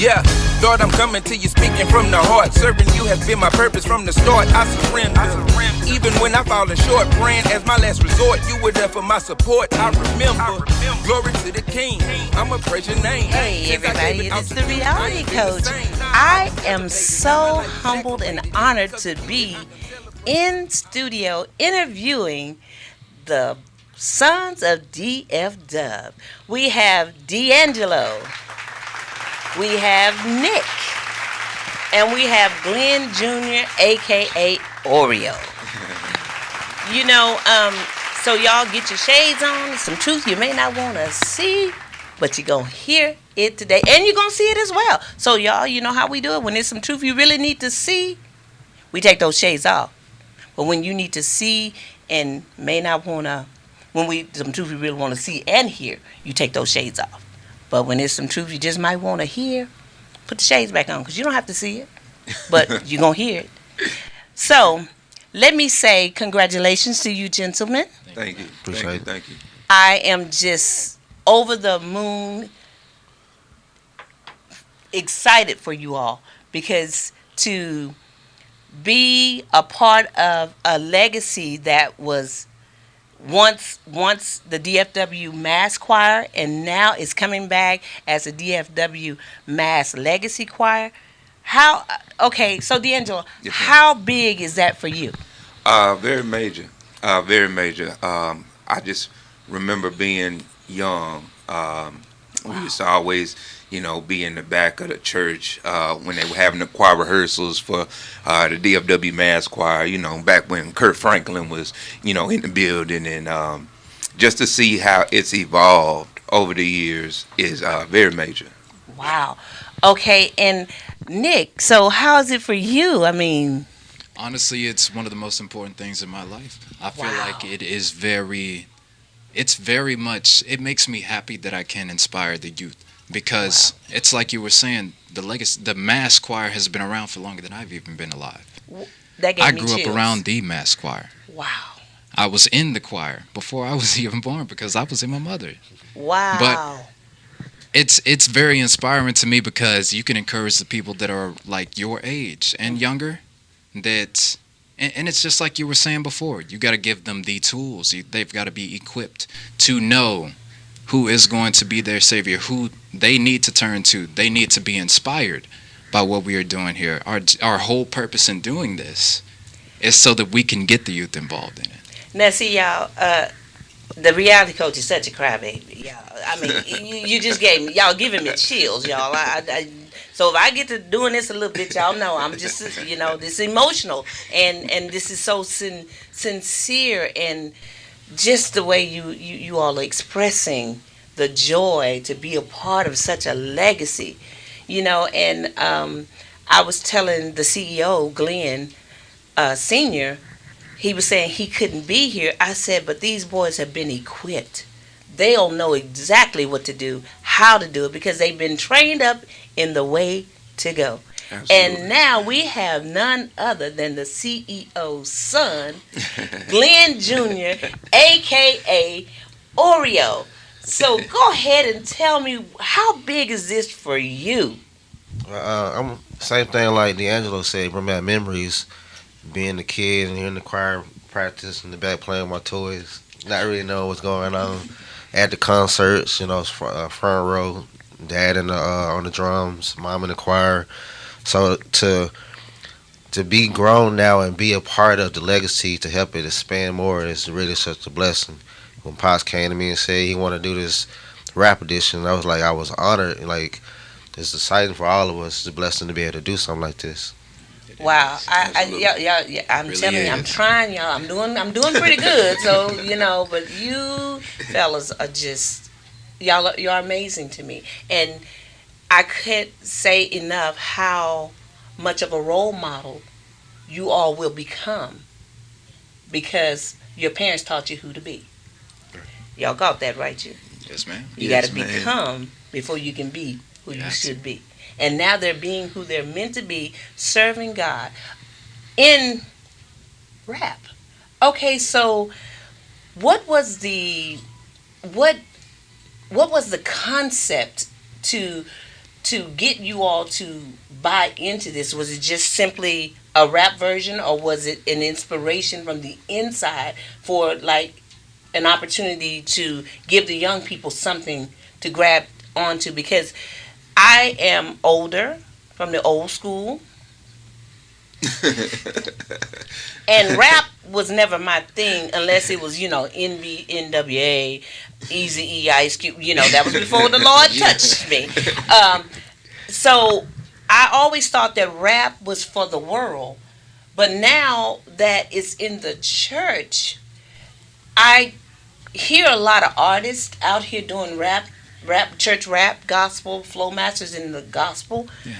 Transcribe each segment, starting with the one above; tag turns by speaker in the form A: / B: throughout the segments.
A: Yeah, Lord, I'm coming to you speaking from the heart. Serving you has been my purpose from the start. I surrender. Even when I falling short, praying as my last resort. You were there for my support. I remember. Glory to the King. I'ma praise your name.
B: Hey everybody, it is the Reality Coach. I am so humbled and honored to be in studio interviewing the sons of Dfdub. We have D'Angelo, we have Nick, and we have Glenn Jr., aka Oreo. You know, so y'all get your shades on. Some truth you may not want to see, but you're going to hear it today. And you're going to see it as well. So y'all, you know how we do it. When there's some truth you really need to see, we take those shades off. But when you need to see and may not want to, some truth you really want to see and hear, you take those shades off. But when there's some truth you just might want to hear, put the shades back on because you don't have to see it, but you're going to hear it. So let me say congratulations to you gentlemen.
C: Thank you.
D: Appreciate it.
C: Thank you.
B: I am just over the moon excited for you all because to be a part of a legacy that was once the DFW Mass Choir and now is coming back as a DFW Mass Legacy Choir. So D'Angelo,
C: yes,
B: how big is that for you?
C: Very major. Very major. I just remember being young. We used to always, be in the back of the church when they were having the choir rehearsals for the DFW Mass Choir, back when Kurt Franklin was, in the building. And just to see how it's evolved over the years is very major.
B: Wow. Okay, and Nick, so how is it for you? I mean,
E: honestly, it's one of the most important things in my life. I feel like it makes me happy that I can inspire the youth because it's like you were saying, the Mass Choir has been around for longer than I've even been alive.
B: I
E: grew up around the Mass Choir.
B: Wow.
E: I was in the choir before I was even born because I was in my mother.
B: Wow.
E: But it's very inspiring to me because you can encourage the people that are like your age and younger and it's just like you were saying before. You got to give them the tools. They've got to be equipped to know who is going to be their savior, who they need to turn to. They need to be inspired by what we are doing here. Our whole purpose in doing this is so that we can get the youth involved in it.
B: Now, see, y'all, the Reality Coach is such a crybaby, y'all. I mean, you just y'all giving me chills, y'all. So if I get to doing this a little bit, y'all know I'm just, this emotional. And this is so sincere. And just the way you all are expressing the joy to be a part of such a legacy. And I was telling the CEO, Glenn Sr., he was saying he couldn't be here. I said, but these boys have been equipped. They'll know exactly what to do, how to do it, because they've been trained up in the way to go.
C: Absolutely.
B: And now we have none other than the CEO's son, Glenn Jr., a.k.a. Oreo. So go ahead and tell me, how big is this for you?
D: I'm same thing like D'Angelo said. Bring back memories, being a kid and hearing the choir practice in the back playing my toys. Not really knowing what's going on at the concerts. Front row, dad on the drums, mom in the choir. So to be grown now and be a part of the legacy to help it expand more is really such a blessing. When Pops came to me and said he wanted to do this rap edition, I was honored. Like, it's exciting for all of us. It's a blessing to be able to do something like this.
B: Wow, I'm really telling you, I'm trying, y'all. I'm doing pretty good. So but you fellas are just you're amazing to me, and I can't say enough how much of a role model you all will become because your parents taught you who to be. Y'all got that right, you?
E: Yes, ma'am.
B: You got to become before you can be who you should be. And now they're being who they're meant to be, serving God in rap. Okay, so what was the concept to to get you all to buy into this? Was it just simply a rap version, or was it an inspiration from the inside for like an opportunity to give the young people something to grab onto? Because I am older, from the old school, and rap was never my thing unless it was, NB, NWA, Easy E, Ice Cube. That was before the Lord touched me. So I always thought that rap was for the world. But now that it's in the church, I hear a lot of artists out here doing rap, church rap, gospel, flow masters in the gospel.
E: Yeah.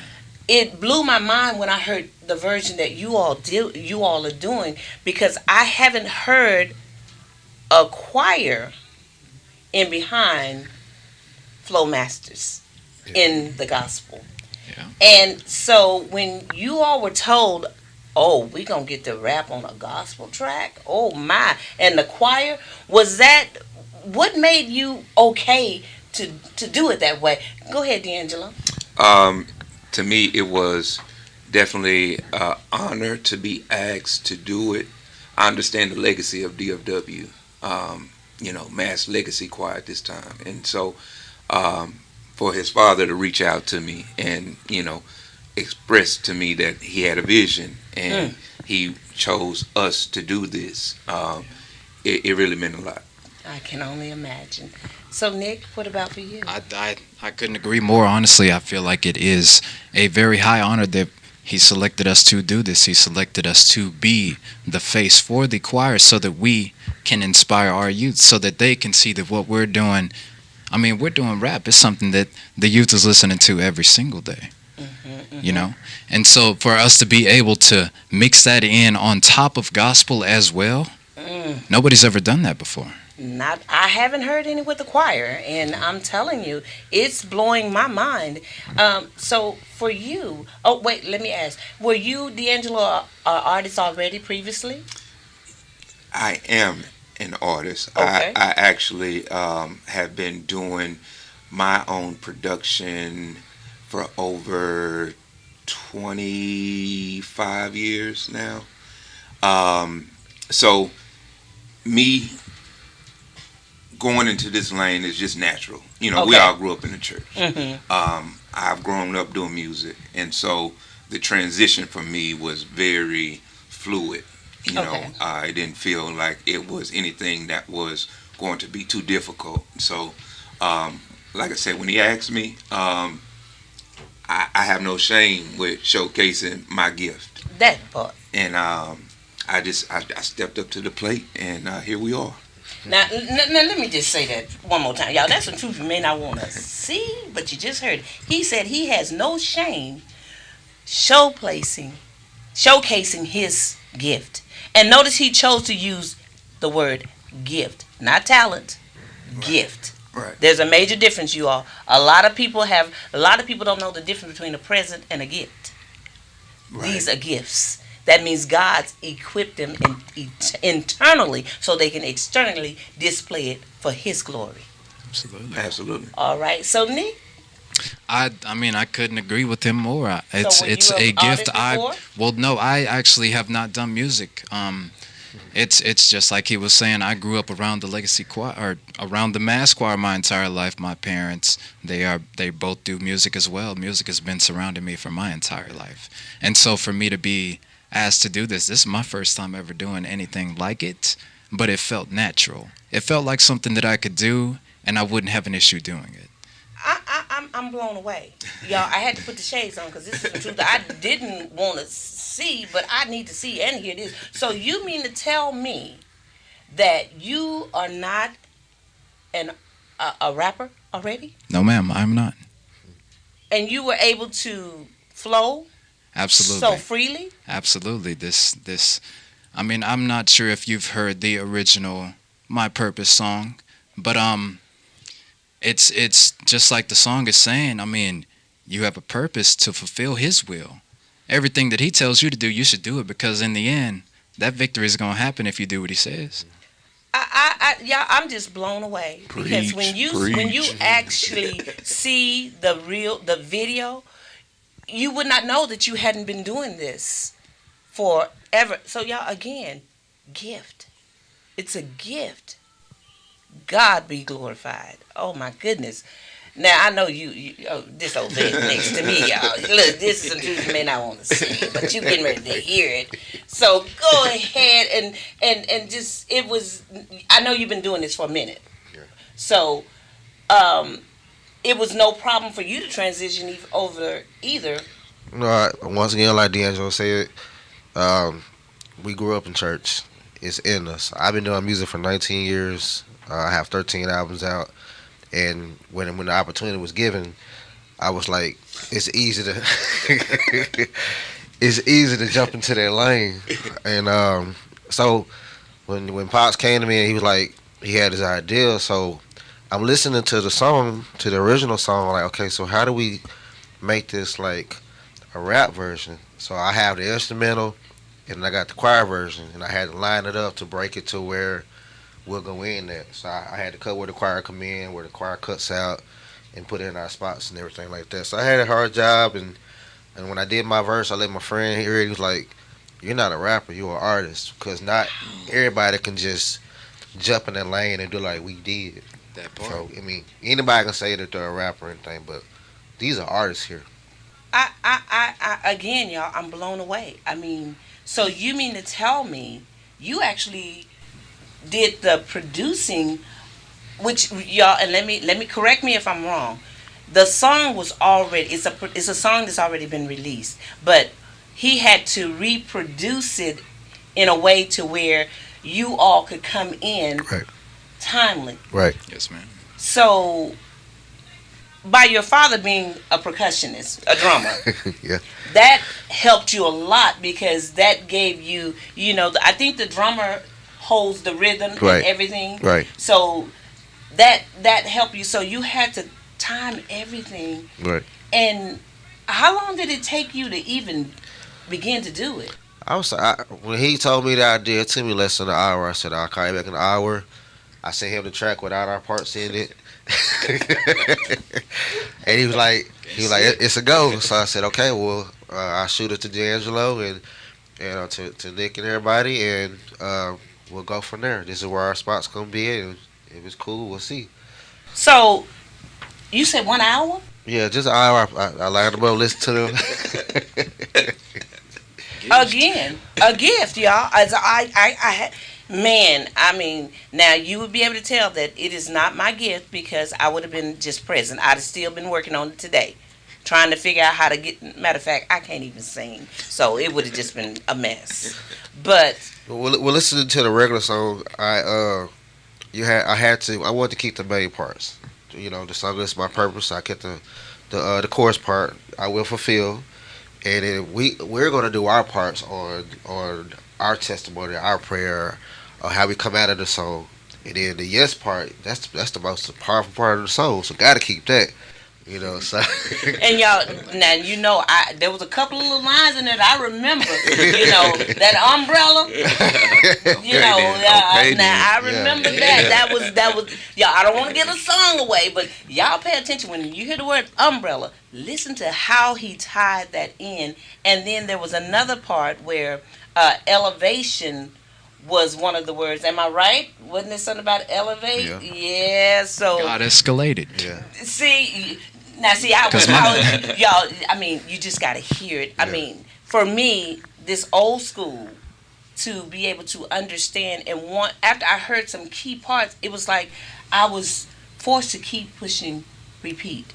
B: It blew my mind when I heard the version that you all are doing, because I haven't heard a choir in behind flow masters in the gospel.
E: Yeah.
B: And so when you all were told, oh, we gonna get the rap on a gospel track, oh my, and the choir, was that what made you okay to do it that way? Go ahead, D'Angelo.
C: To me, it was definitely an honor to be asked to do it. I understand the legacy of DFW, Mass Legacy Choir at this time. And so for his father to reach out to me and, express to me that he had a vision and he chose us to do this, it really meant a lot.
B: I can only imagine. So, Nick, what about for you?
E: I couldn't agree more. Honestly, I feel like it is a very high honor that he selected us to do this. He selected us to be the face for the choir so that we can inspire our youth, so that they can see that what we're doing, we're doing rap. It's something that the youth is listening to every single day. And so for us to be able to mix that in on top of gospel as well, nobody's ever done that before.
B: I haven't heard any with the choir, and I'm telling you, it's blowing my mind. So for you, oh wait, let me ask: were you, D'Angelo, an artist already previously?
C: I am an artist.
B: Okay.
C: I actually have been doing my own production for over 25 years now. So me going into this lane is just natural. We all grew up in the church. I've grown up doing music, and so the transition for me was very fluid. I didn't feel like it was anything that was going to be too difficult. So, like I said, when he asked me, I have no shame with showcasing my gift.
B: That part.
C: And I stepped up to the plate, and here we are.
B: Now, let me just say that one more time. Y'all, that's some truth you may not want to see, but you just heard it. He said he has no shame showcasing his gift. And notice he chose to use the word gift, not talent, gift.
C: Right.
B: There's a major difference, you all. A lot of people don't know the difference between a present and a gift. Right. These are gifts. That means God's equipped them internally so they can externally display it for His glory.
C: Absolutely.
B: All right. So, Nick?
E: I couldn't agree with him more.
B: So
E: It's
B: were you
E: a gift.
B: before?
E: I actually have not done music. It's just like he was saying. I grew up around the legacy choir, or around the mass choir, my entire life. My parents, they both do music as well. Music has been surrounding me for my entire life, and so for me to be asked to do this is my first time ever doing anything like it. But it felt natural. It felt like something that I could do, and I wouldn't have an issue doing it.
B: I'm blown away, y'all. I had to put the shades on because this is the truth that I didn't want to see, but I need to see and hear this. So you mean to tell me that you are not a rapper already?
E: No, ma'am, I'm not.
B: And you were able to flow
E: Absolutely.
B: so freely?
E: Absolutely. I'm not sure if you've heard the original My Purpose song, but it's just like the song is saying. You have a purpose to fulfill His will. Everything that He tells you to do, you should do it, because in the end, that victory is going to happen if you do what He says.
B: Yeah, I'm just blown away because when you actually see the video, you would not know that you hadn't been doing this forever. So y'all, again, gift. It's a gift. God be glorified. Oh my goodness. Now I know this old bed next to me, y'all. Look, this is some truth you may not want to see, but you getting ready to hear it. So go ahead and just it was. I know you've been doing this for a minute, so it was no problem for you to transition over either.
D: No, once again, like D'Angelo said, we grew up in church. It's in us. I've been doing music for 19 years. I have 13 albums out, and when the opportunity was given, I was like, it's easy to it's easy to jump into that lane. And so when Pops came to me and he was like, he had his idea. So I'm listening to the song, to the original song, like, okay, so how do we make this like a rap version? So I have the instrumental and I got the choir version, and I had to line it up to break it to where we'll go in there. So I had to cut where the choir come in, where the choir cuts out, and put it in our spots and everything like that. So I had a hard job, and when I did my verse, I let my friend hear it. He was like, "You're not a rapper, you're an artist," because not everybody can just jump in that lane and do like we did.
E: That part.
D: So I mean, anybody can say that they're a rapper or anything, but these are artists here.
B: Again, y'all, I'm blown away. I mean, so you mean to tell me you actually did the producing, which y'all, and let me correct me if I'm wrong. The song was already it's a song that's already been released, but he had to reproduce it in a way to where you all could come in
D: Right.
B: timely.
D: Right.
E: Yes, ma'am.
B: So, by your father being a percussionist, a drummer,
D: Yeah.
B: that helped you a lot because that gave you, I think the drummer holds the rhythm
D: Right.
B: and everything.
D: Right.
B: So that helped you. So you had to time everything.
D: Right.
B: And how long did it take you to even begin to do it?
D: When he told me the idea, it took me less than an hour. I said, I'll call you back in an hour. I sent him the track without our parts in it. And he was like, it's a go. So I said, okay, well, I'll shoot it to D'Angelo and to Nick and everybody, and we'll go from there. This is where our spot's gonna be, and if it's cool, we'll see.
B: So you said 1 hour?
D: Yeah, just an hour. I lined them up, listen to them.
B: Again, a gift, y'all. As man, I mean, now you would be able to tell that it is not my gift because I would have been just present. I'd have still been working on it today, trying to figure out how to get. Matter of fact, I can't even sing, so it would have just been a mess. But
D: Well, listening to the regular song, I wanted to keep the main parts. The song is my purpose. I kept the chorus part. I will fulfill. And then we're gonna do our parts on our testimony, our prayer, or how we come out of the song. And then the yes part, that's the most powerful part of the song. So gotta keep that. So
B: and y'all, now there was a couple of little lines in there that I remember. That umbrella. I remember that. That was. Y'all, I don't want to give a song away, but y'all pay attention when you hear the word umbrella. Listen to how he tied that in, and then there was another part where elevation was one of the words. Am I right? Wasn't there something about elevate? Yeah. So
E: God escalated.
D: Yeah.
B: See, y'all. I mean, you just got to hear it. I mean, for me, this old school, to be able to understand and want. After I heard some key parts, it was like I was forced to keep pushing, repeat,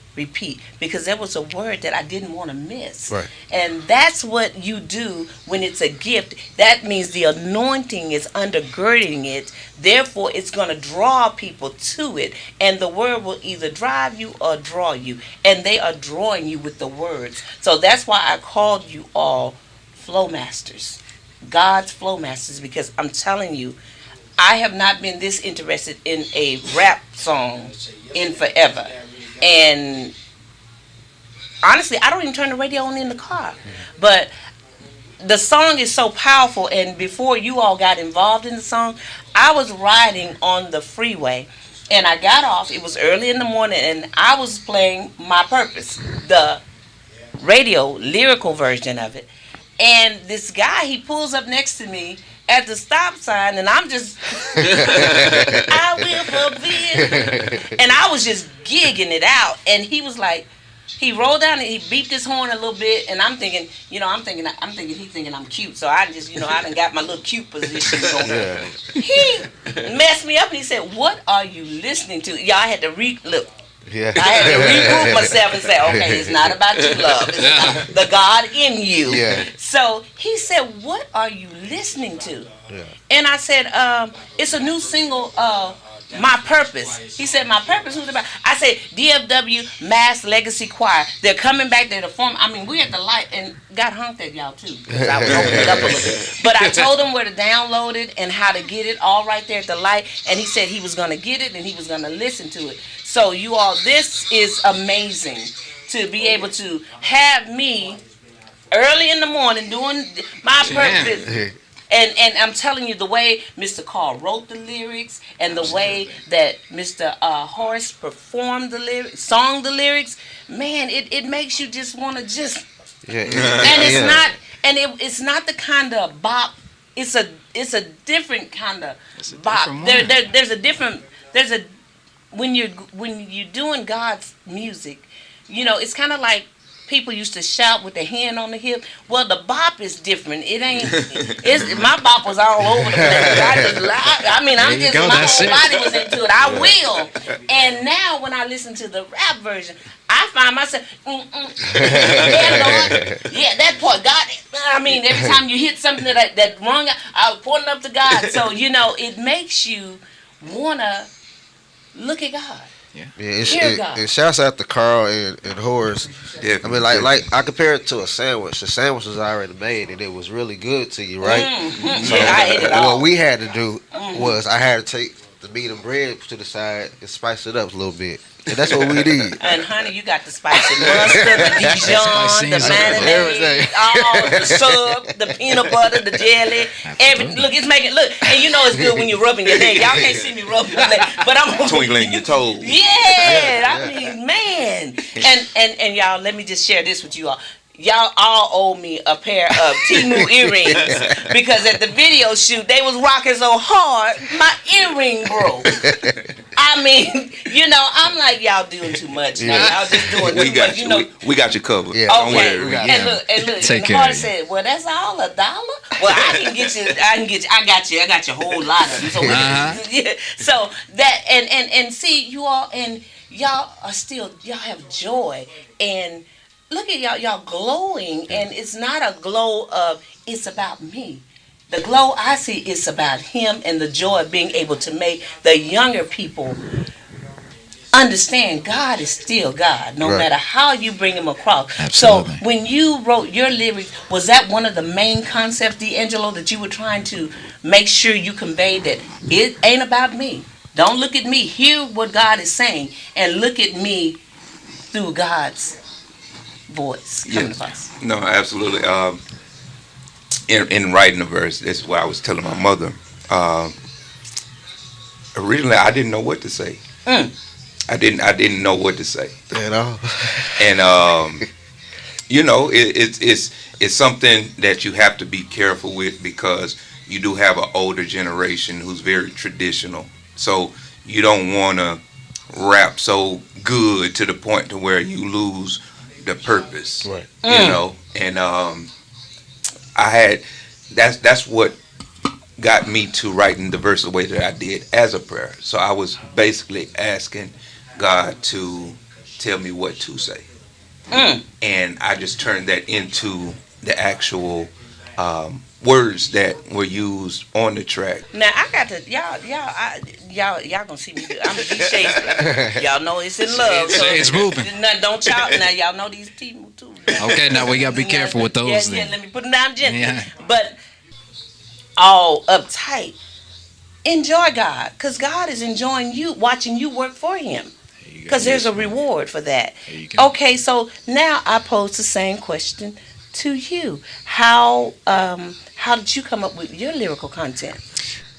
B: because there was a word that I didn't want to miss.
D: Right.
B: And that's what you do when it's a gift. That means the anointing is undergirding it. Therefore, it's going to draw people to it. And the word will either drive you or draw you. And they are drawing you with the words. So that's why I called you all flow masters. God's flow masters. Because I'm telling you, I have not been this interested in a rap song in forever. And honestly, I don't even turn the radio on in the car. But the song is so powerful, and before you all got involved in the song, I was riding on the freeway, and I got off. It was early in the morning, and I was playing My Purpose, the radio lyrical version of it. And this guy, he pulls up next to me at the stop sign, and I'm just, I will forbid. And I was just gigging it out. And he was like, he rolled down and he beeped his horn a little bit, and I'm thinking, he's thinking I'm cute. So I just, I done got my little cute position going. Yeah. He messed me up, and he said, "What are you listening to?" Y'all, I had to look. Yeah. I had to regroup myself and say, okay, it's not about you, love. It's about the God in you. Yeah. So he said, "What are you listening to?" Yeah. And I said, "It's a new single, My Purpose." He said, "My Purpose? Who's about?" I said, "DFW Mass Legacy Choir. They're coming back there to form." I mean, we at the light and got honked at y'all too, because I was opening it up a little bit. But I told him where to download it and how to get it all right there at the light. And he said he was going to get it and he was going to listen to it. So you all, this is amazing to be able to have me early in the morning doing My Purpose. And I'm telling you, the way Mr. Carl wrote the lyrics and the way that Mr. Horace performed the lyrics, sung the lyrics, man, it makes you just want to just. Yeah. And it's not, and it's not the kind of bop. It's a different kind of bop. There's a when you're doing God's music, it's kind of like people used to shout with their hand on the hip. Well, the bop is different. It ain't. My bop was all over the place. My whole body was into it. I will. And now when I listen to the rap version, I find myself, yeah, Lord, yeah, that part, God. I mean, every time you hit something that rung, I was pointing up to God. So it makes you wanna look at God.
D: Yeah, it shouts out to Carl and Horace. Yeah, I mean, like I compare it to a sandwich. The sandwich was already made, and it was really good to you, right? Mm-hmm. So I ate it all. What we had to do was I had to take the meat and bread to the side and spice it up a little bit. And that's what we did.
B: And honey, you got the spicy mustard, the Dijon, the mayonnaise, all the syrup, the peanut butter, the jelly. Look, it's making and it's good when you're rubbing your leg. Y'all can't see me rubbing my leg, but I'm
C: twinkling your toes.
B: Yeah, I mean, man. And y'all, let me just share this with you all. Y'all all owe me a pair of Temu earrings because at the video shoot they was rocking so hard my earring broke. I mean, I'm like, y'all doing too much now. Y'all just doing too much.
C: We got you covered.
B: Yeah. Don't worry. And look. Take care. Hart said, "Well, that's all $1." Well, I can get you. I got you. I got you a whole lot of them. So, so that and see you all, and y'all are still, y'all have joy, and look at y'all glowing, and it's not a glow of it's about me. The glow I see is about him and the joy of being able to make the younger people understand God is still God, no matter how you bring him across. Absolutely. So when you wrote your lyrics, was that one of the main concepts, D'Angelo, that you were trying to make sure you conveyed, that it ain't about me? Don't look at me. Hear what God is saying, and look at me through God's voice coming across.
C: No, absolutely. In writing the verse, that's why I was telling my mother. Originally, I didn't know what to say. I didn't know what to say
D: at all.
C: And it's something that you have to be careful with, because you do have an older generation who's very traditional. So you don't want to rap so good to the point to where you lose the purpose, right? And I had that's what got me to writing the verse the way that I did as a prayer. So I was basically asking God to tell me what to say, and I just turned that into the actual words that were used on the track.
B: Now I got to y'all gonna see me. I'm a D-shaped. Y'all know it's in love. So
E: it's moving.
B: Don't y'all know these Temu too.
E: Okay, now we gotta be careful with those.
B: Yeah, let me put them down gently. Yeah. But all uptight. Enjoy God, because God is enjoying you, watching you work for Him. Because there's a reward for that. Okay, so now I pose the same question to you. How did you come up with your lyrical content?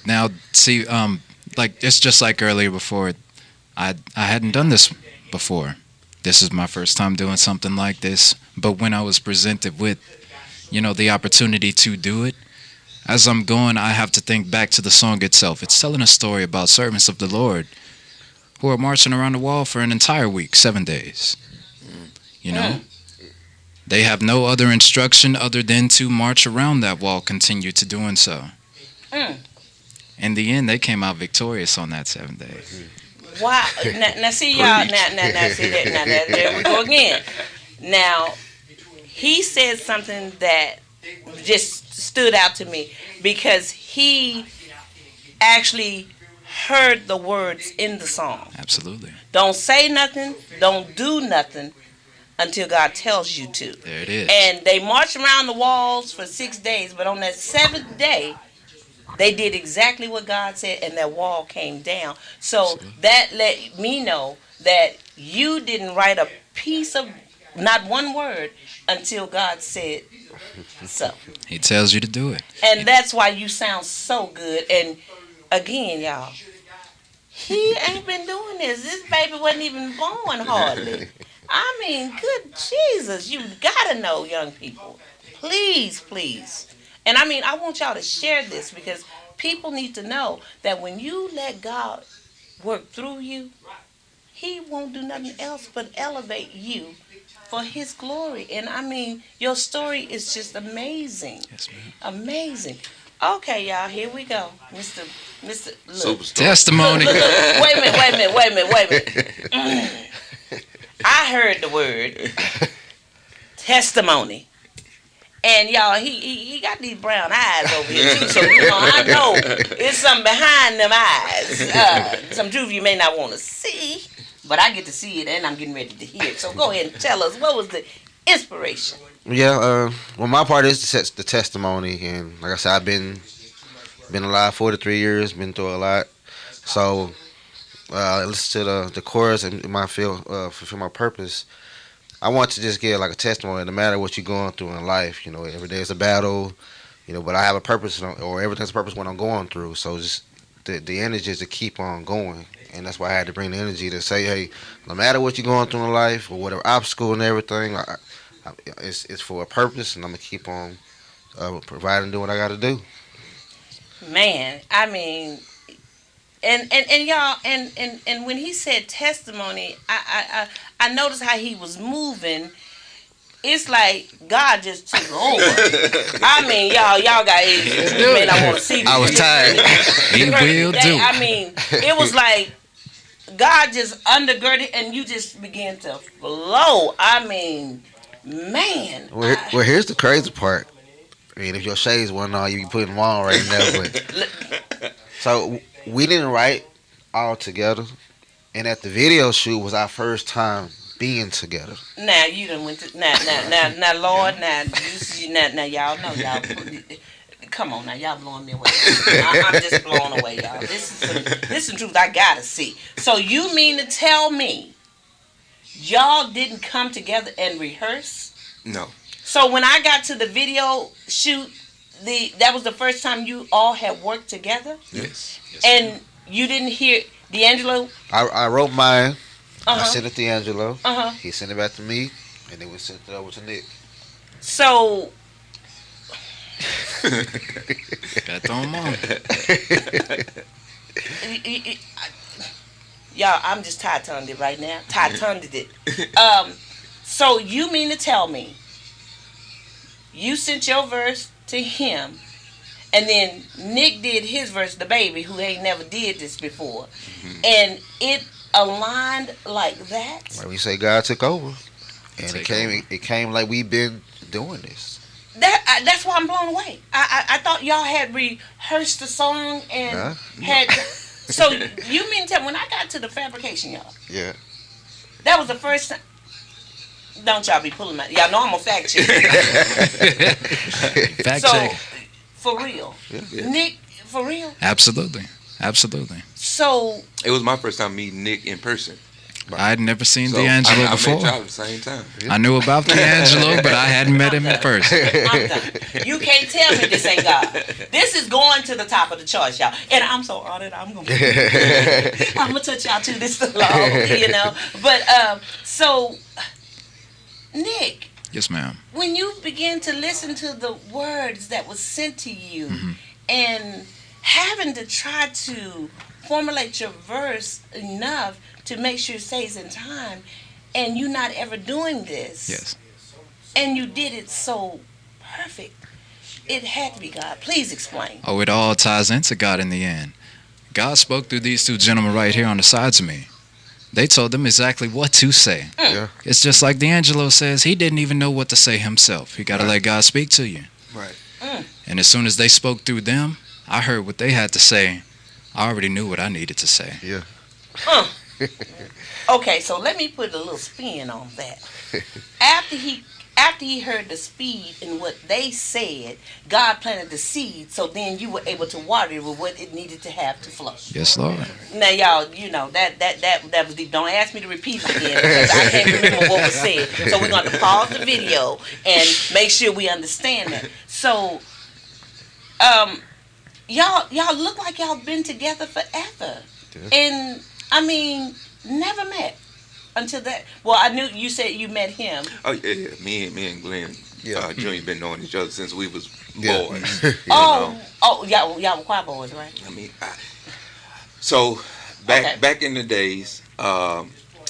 E: Now, see, like it's just like earlier before, I hadn't done this before. This is my first time doing something like this. But when I was presented with, the opportunity to do it, as I'm going, I have to think back to the song itself. It's telling a story about servants of the Lord who are marching around the wall for an entire week, 7 days. They have no other instruction other than to march around that wall, continue to doing so. In the end, they came out victorious on that 7 days.
B: Wow. Now see y'all. Now see that. Now there we go again. Now he said something that just stood out to me because he actually heard the words in the song.
E: Absolutely.
B: Don't say nothing. Don't do nothing until God tells you to.
E: There it is.
B: And they marched around the walls for 6 days, but on that 7th day, they did exactly what God said, and that wall came down. So that let me know that you didn't write a piece of, not one word, until God said so.
E: He tells you to do it.
B: And that's why you sound so good. And again, y'all, he ain't been doing this. This baby wasn't even born hardly. I mean, good Jesus, you gotta know, young people. Please, please. And I mean, I want y'all to share this because people need to know that when you let God work through you, he won't do nothing else but elevate you for his glory. And I mean, your story is just amazing.
E: Yes, ma'am.
B: Amazing. Okay, y'all, here we go. Mr. Look.
E: Testimony.
B: Look. Wait a minute. I heard the word testimony. And y'all, he got these brown eyes over here too, so I know it's something behind them eyes. Some truth you may not want to see, but I get to see it and I'm getting ready to hear it. So go ahead and tell us, what was the inspiration?
D: Yeah, well, my part is the testimony, and like I said, I've been alive 43 years, been through a lot. So listen to the chorus and my fulfill my purpose. I want to just give like a testimony, no matter what you're going through in life. Every day is a battle. But I have a purpose, or everything's a purpose when I'm going through. So just the energy is to keep on going, and that's why I had to bring the energy to say, hey, no matter what you're going through in life or whatever obstacle and everything, it's for a purpose, and I'm gonna keep on providing and doing what I got to do.
B: Man, I mean, and y'all, and when he said testimony, I noticed how he was moving. It's like God just took over. I mean, y'all got it. You may not want to see.
E: I was tired. He will do.
B: I mean, it was like God just undergirded, and you just began to flow. I mean, man.
D: Well, here's the crazy part. I mean, if your shades weren't on, you'd be putting them on right now. But so we didn't write all together, and at the video shoot was our first time being together.
B: Now you done went to now Lord, now y'all know y'all. Come on now, y'all blowing me away. I'm just blown away, y'all. This is some truth I gotta see. So you mean to tell me y'all didn't come together and rehearse?
C: No.
B: So when I got to the video shoot, that was the first time you all had worked together?
C: Yes.
B: And you didn't hear D'Angelo?
D: I wrote mine.
B: Uh-huh.
D: I sent it to D'Angelo.
B: Uh-huh.
D: He sent it back to me, and then we sent it over to Nick.
B: So
E: Got them on.
B: y'all, I'm just tie-tongued it right now. Tie-tongued it. So you mean to tell me you sent your verse to him, and then Nick did his verse, the baby, who ain't never did this before, and it aligned like that?
D: Like we say, God took over, and it came like we've been doing this.
B: That's why I'm blown away. I thought y'all had rehearsed the song and had. So you mean to tell me, when I got to the fabrication, y'all?
D: Yeah.
B: That was the first time. Don't y'all be pulling my. Y'all know I'm a fact check.
E: Fact
B: So,
E: check.
B: for real,
D: Yeah.
B: Nick, for real.
E: Absolutely. Absolutely.
B: So
C: It was my first time meeting Nick in person.
E: I had never seen
C: So
E: D'Angelo
C: I
E: before.
C: met y'all at the same time.
E: I knew about D'Angelo, but I hadn't met him in person.
B: I'm done. You can't tell me this ain't God. This is going to the top of the charts, y'all. And I'm so honored. I'm gonna touch y'all too. This is long, But so, Nick.
E: Yes, ma'am.
B: When you begin to listen to the words that was sent to you, and having to try to formulate your verse enough to make sure it stays in time, and you not ever doing this.
E: Yes.
B: And you did it so perfect. It had to be God. Please explain.
E: Oh, it all ties into God in the end. God spoke through these two gentlemen right here on the sides of me. They told them exactly what to say.
D: Yeah.
E: It's just like D'Angelo says, he didn't even know what to say himself. You got to let God speak to you.
C: Right.
E: And as soon as they spoke through them, I heard what they had to say. I already knew what I needed to say.
D: Yeah.
B: Okay, so let me put a little spin on that. After he heard the speed in what they said, God planted the seed, so then you were able to water it with what it needed to have to flow.
E: Yes, Lord.
B: Now, y'all, that was deep. Don't ask me to repeat it again because I can't remember what was said. So we're going to pause the video and make sure we understand that. So, y'all look like y'all been together forever, and I mean, never met until that. Well, I knew you said you met him.
C: Oh yeah. Me and Glenn Junior been knowing each other since we was
D: Yeah.
C: boys.
B: Y'all were choir boys, right?
C: I mean, back in the days,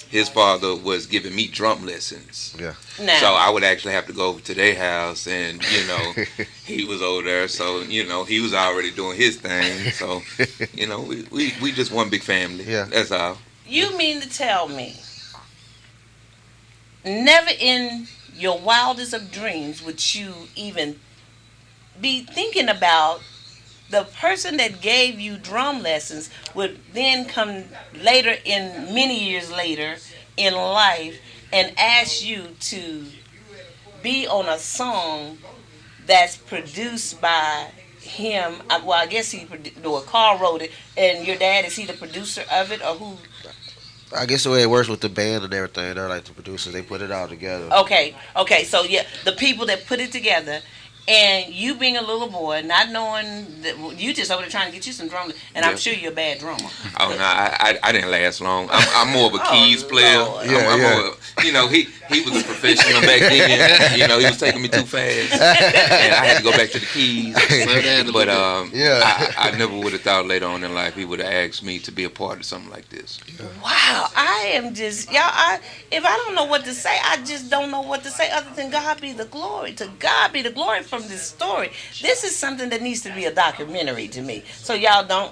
C: his father was giving me drum lessons.
D: Yeah.
B: Now,
C: So I would actually have to go over to their house, and he was over there, so he was already doing his thing. So we just one big family.
D: Yeah.
C: That's all.
B: you mean to tell me, never in your wildest of dreams would you even be thinking about the person that gave you drum lessons would then come later, in many years later in life, and ask you to be on a song that's produced by him? Well, I guess Carl wrote it, and your dad, is he the producer of it, or who?
D: I guess the way it works with the band and everything, they're like the producers. They put it all together.
B: Okay. So yeah, the people that put it together, and you being a little boy, not knowing that you just over there trying to get you some drum, and I'm sure you're a bad drummer.
C: Oh no, I didn't last long. I'm more of a keys player.
B: Lord.
C: I'm more, he was a professional back then. He was taking me too fast, and I had to go back to the keys. But I never would have thought later on in life he would have asked me to be a part of something like this.
B: Wow, I am just if I don't know what to say, I just don't know what to say other than God be the glory. To God be the glory from this story. This is something that needs to be a documentary to me. So y'all don't.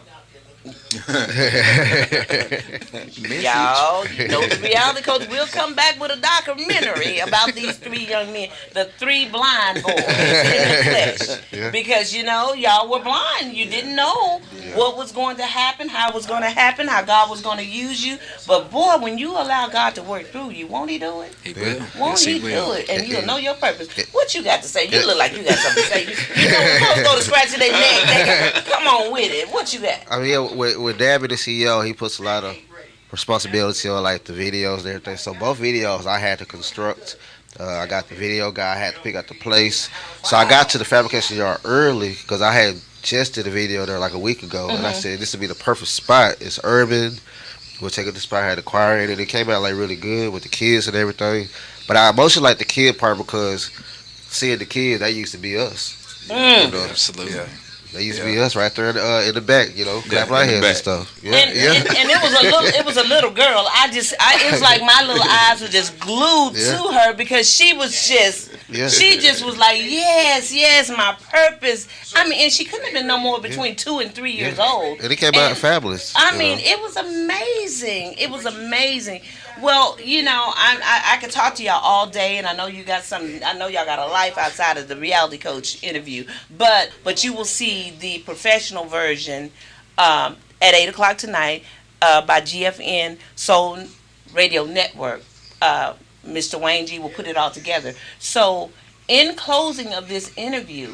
B: Y'all, the reality coach will come back with a documentary about these three young men, the three blind boys in the flesh.
D: Yeah.
B: Because y'all were blind. You didn't know what was going to happen, how it was going to happen, how God was going to use you. But boy, when you allow God to work through you, won't He do it?
E: He will.
B: Won't
E: Yes,
B: He
E: will.
B: do it? And you'll know your purpose. What you got to say? You look like you got something to say. Folks go to scratching their neck. Come on with it. What you got?
D: I mean, with Dad being the CEO, he puts a lot of responsibility on like the videos and everything. So both videos I had to construct. I got the video guy. I had to pick out the place. So I got to the fabrication yard early because I had just did a video there like a week ago, and I said this would be the perfect spot. It's urban. We'll take it to the spot. I had the choir in it. It came out like really good with the kids and everything. But I mostly like the kid part because seeing the kids, that used to be us.
E: Absolutely.
C: Yeah.
D: They used to be us right there in the back, clapping our hands and stuff. Yeah,
B: And it was a little girl. It was like my little eyes were just glued to her because she was just, she just was like, yes, my purpose. I mean, and she couldn't have been no more between 2 and 3 years old.
D: And it came out fabulous.
B: I mean, it was amazing. It was amazing. Well, I could talk to y'all all day, and I know you got some. I know y'all got a life outside of the reality coach interview, but you will see the professional version at 8:00 tonight by GFN Soul Radio Network. Mr. Wayne G will put it all together. So, in closing of this interview,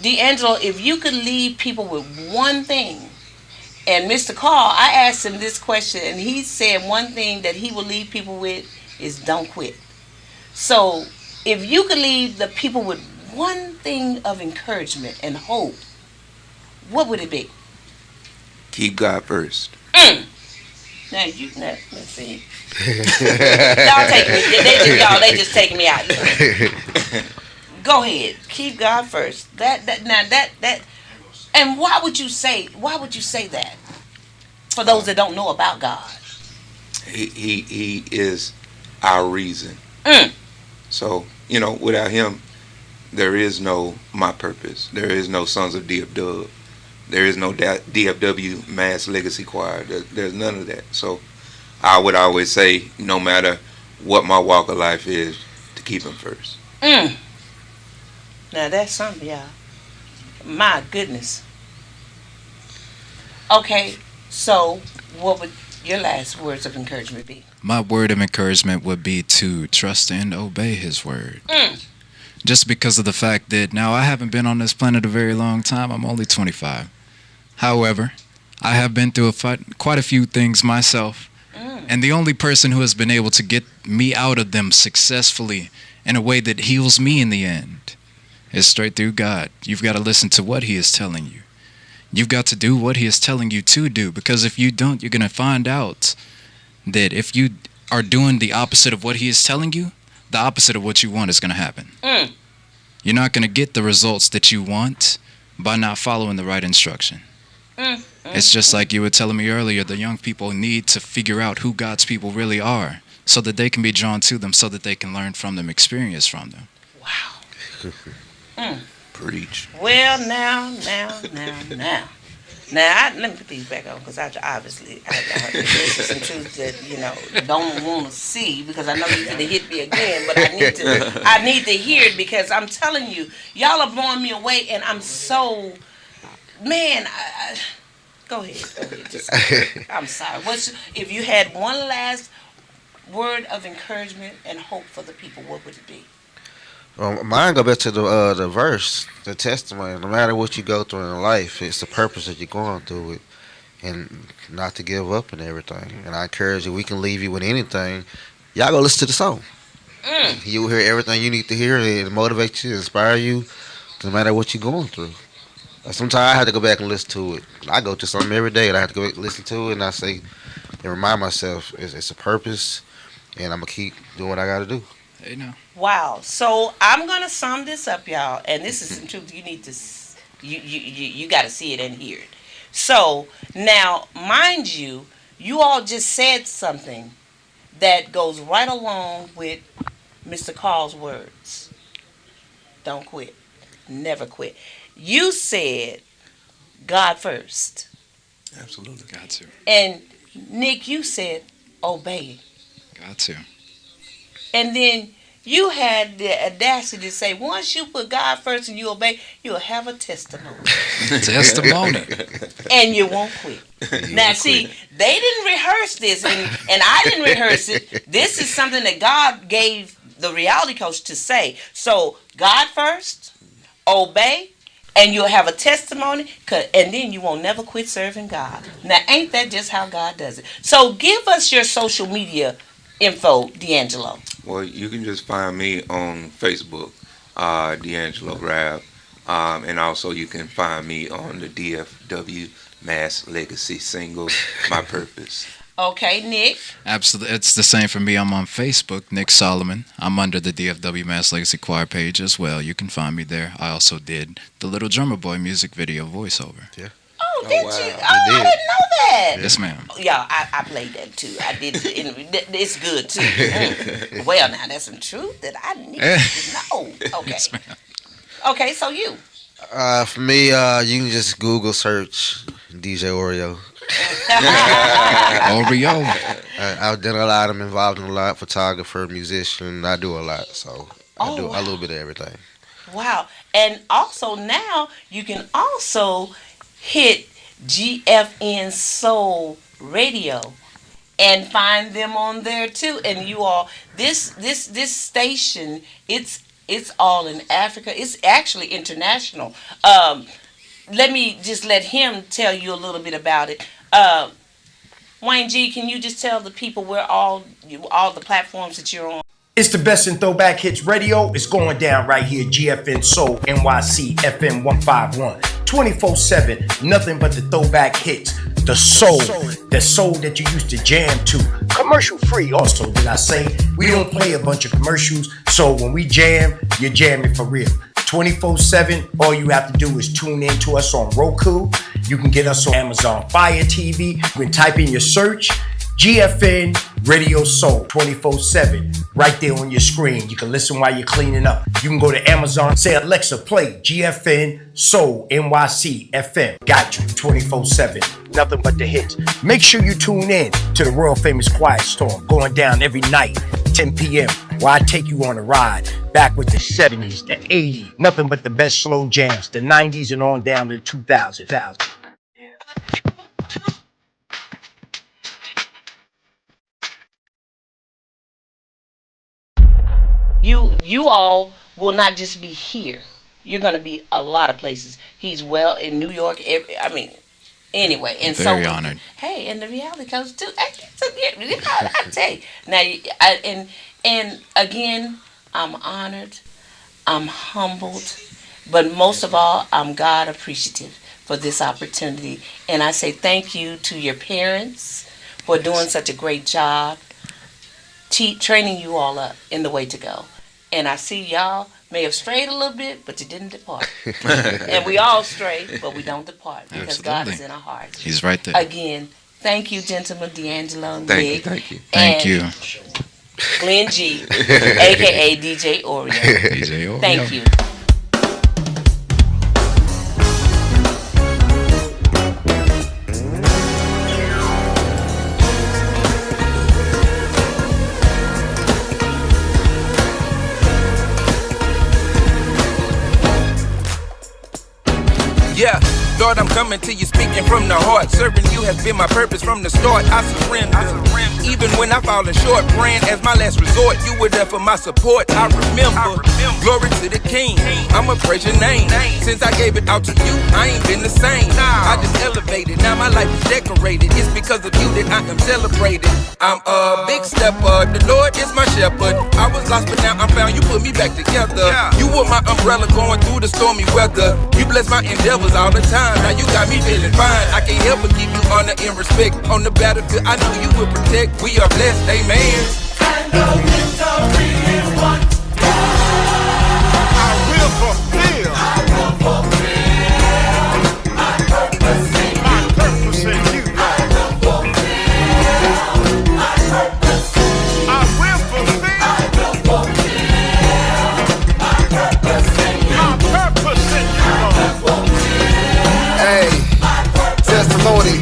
B: D'Angelo, if you could leave people with one thing, And Mr. Carl, I asked him this question, and he said one thing that he will leave people with is don't quit. So, if you could leave the people with one thing of encouragement and hope, what would it be?
C: Keep God first.
B: Now let's see. Y'all take me. They just taking me out. Go ahead. Keep God first. That. And why would you say that? For those that don't know about God,
C: He is our reason.
B: Mm.
C: So without Him, there is no My Purpose. There is no Sons of Dfdub. There is no DFW Mass Legacy Choir. There's none of that. So I would always say, no matter what my walk of life is, to keep Him first.
B: Now that's something, y'all. My goodness. Okay, so what would your last words of encouragement be?
E: My word of encouragement would be to trust and obey His word. Just because of the fact that now I haven't been on this planet a very long time. I'm only 25. However, I have been through quite a few things myself. And the only person who has been able to get me out of them successfully in a way that heals me in the end is straight through God. You've got to listen to what He is telling you. You've got to do what He is telling you to do, because if you don't, you're going to find out that if you are doing the opposite of what He is telling you, the opposite of what you want is going to happen. You're not going to get the results that you want by not following the right instruction. It's just like you were telling me earlier, the young people need to figure out who God's people really are so that they can be drawn to them, so that they can learn from them, experience from them.
B: Wow.
C: Preach.
B: Well, now. Now, let me put these back on, because obviously this is some truth that don't want to see, because I know you're gonna hit me again, but I need to hear it, because I'm telling you, y'all are blowing me away, and I'm so go ahead. I'm sorry. If you had one last word of encouragement and hope for the people, what would it be?
D: Mine go back to the verse, the testimony. No matter what you go through in life, it's the purpose that you're going through it, and not to give up and everything. And I encourage you, we can leave you with anything. Y'all go listen to the song. You'll hear everything you need to hear. It motivates you, inspire you, no matter what you're going through. Sometimes I have to go back and listen to it. I go to something every day, and I have to go back and listen to it, and I say, and remind myself, it's a purpose, and I'm going to keep doing what I got to do.
E: Hey, now.
B: Wow. So I'm going to sum this up, y'all, and this is some truth you need to, you got to see it and hear it. So now, mind you, you all just said something that goes right along with Mr. Carl's words. Don't quit. Never quit. You said God first.
C: Absolutely.
E: Got to.
B: And Nick, you said obey.
E: Got to.
B: And then you had the audacity to say, once you put God first and you obey, you'll have a testimony.
E: Testimony.
B: And you won't quit. Now, see, they didn't rehearse this, and I didn't rehearse it. This is something that God gave the reality coach to say. So, God first, obey, and you'll have a testimony, and then you won't never quit serving God. Now, ain't that just how God does it? So, give us your social media info, D'Angelo.
C: Well, you can just find me on Facebook, D'Angelo Rap, and also you can find me on the DFW Mass Legacy single, My Purpose.
B: Okay, Nick.
E: Absolutely. It's the same for me. I'm on Facebook, Nick Solomon. I'm under the DFW Mass Legacy Choir page as well. You can find me there. I also did the Little Drummer Boy music video voiceover.
D: Yeah.
B: Oh, did
C: wow.
B: you? Oh, I didn't know that.
E: Yes, ma'am.
B: Yeah, I played that too. I did. It's good too. Well, now that's some truth that I need to know. Okay.
E: Yes, ma'am.
B: Okay, so you.
D: For me, you can just Google search DJ Oreo.
E: Oreo.
D: I've done a lot. I'm involved in a lot. Photographer, musician. I do a lot. So I do a little bit of everything.
B: Wow. And also now you can also hit GFN Soul Radio and find them on there too. And you all, this station, it's all in Africa. It's actually international. Let me just let him tell you a little bit about it. Uh, Wayne G, can you just tell the people where all the platforms that you're on?
F: It's the best in throwback hits radio. It's going down right here. GFN Soul NYC FM 151 24/7. Nothing but the throwback hits. The soul that you used to jam to. Commercial free. Also, did I say we don't play a bunch of commercials? So when we jam, you're jamming for real. 24/7. All you have to do is tune in to us on Roku. You can get us on Amazon Fire TV. You can type in your search. GFN Radio Soul 24/7 right there on your screen. You can listen while you're cleaning up. You can go to Amazon, say Alexa, play GFN Soul NYC FM. Got you 24/7. Nothing but the hits. Make sure you tune in to the world famous Quiet Storm going down every night, 10 p.m. Where I take you on a ride back with the 70s, the 80s. Nothing but the best slow jams, the 90s and on down to the 2000s.
B: You all will not just be here. You're going to be a lot of places. He's well in New York. Anyway, and
E: very honored.
B: Hey, and the reality coach too. I tell you now. And again, I'm honored. I'm humbled, but most of all, I'm God appreciative for this opportunity. And I say thank you to your parents for doing such a great job, training you all up in the way to go. And I see y'all may have strayed a little bit, but you didn't depart. And we all stray, but we don't depart because God is in our hearts.
E: He's right there.
B: Again, thank you, gentlemen, D'Angelo and Big.
C: Thank you.
E: Thank you.
B: Glenn G, a.k.a. DJ Oreo.
E: DJ Oreo.
B: Thank you.
A: Yeah, Lord, I'm coming to you speaking from the heart. Serving you has been my purpose from the start. I surrender. Even when I fallen short, praying as my last resort. You were there for my support. I remember. Glory to the King. I'ma praise your name. Since I gave it out to you, I ain't been the same. I just elevated. Now my life is decorated. It's because of you that I am celebrated. I'm a big stepper. The Lord is my shepherd. I was lost, but now I'm found. You put me back together. You were my umbrella going through the stormy weather. You bless my endeavors all the time. Now you got me feeling fine. I can't help but give you honor and respect. On the battlefield, I know you will protect. We are blessed, amen.
G: And the victory is won.
A: I will fulfill.
G: I will fulfill my purpose in you.
A: My purpose in you.
G: I will fulfill my purpose in you.
A: I will fulfill.
G: I will fulfill my purpose in you.
A: My purpose in you, Lord.
H: Hey, testimony.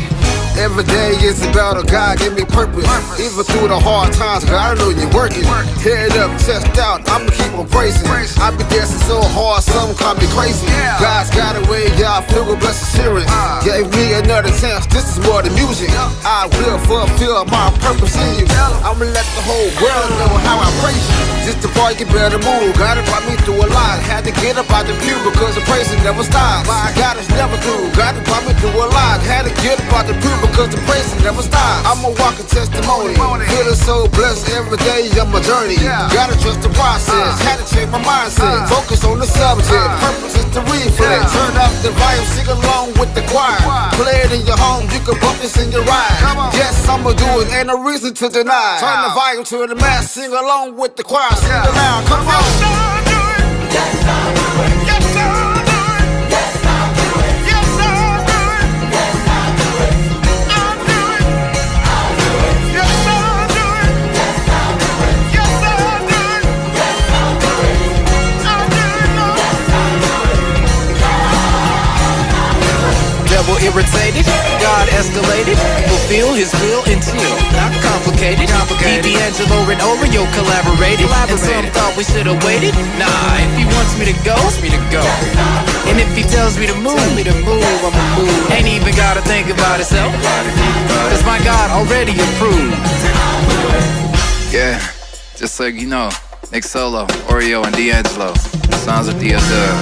H: Every day is a battle, God give me purpose. Even through the hard times, God, I know you're working. Head up, chest out, I'ma keep on praising. I be dancing so hard, some call me crazy. God's got a way, y'all feel a blessed assurance. Gave me another chance, this is more than music. I will fulfill my purpose in you. I'ma let the whole world know how I praise you. Just before you better move, God brought me through a lot. Had to get up out the pew because the praising never stops. My God is never through, God brought me through a lot. Had to get up out the pew because the praising never stops. I'm a walking testimony. Feeling so blessed every day. I'm a journey. Gotta trust the process. Had to change my mindset. Focus on the subject. Purpose is to reflect. Turn up the volume. Sing along with the choir. Play it in your home. You can bump this in your ride. Yes, I'ma do it. Ain't no reason to deny. Turn the volume to the mass. Sing along with the choir. Sing aloud. Come on.
G: Yes, I'll do it. Yes, I'll do it. Yes, I'll do it. Yes, I'll do it. Yes, I'll do it. I'll do it. I'll do it. Yes, I'll do it. Yes, I'll do it. Yes, I'll do it. Yes, I'll do it. I'll do it. Yes, I'll do it.
I: Devil irritated, God escalated, fulfill his will until not complicated. He D'Angelo and Oreo collaborated, and some thought we should have waited. Nah, if he wants me to go, and if he tells me to move, I'ma move. Ain't even gotta think about itself, cause my God already approved.
E: Yeah, just so you know, Nick Solo, Oreo, and D'Angelo. Sounds of Dfdub.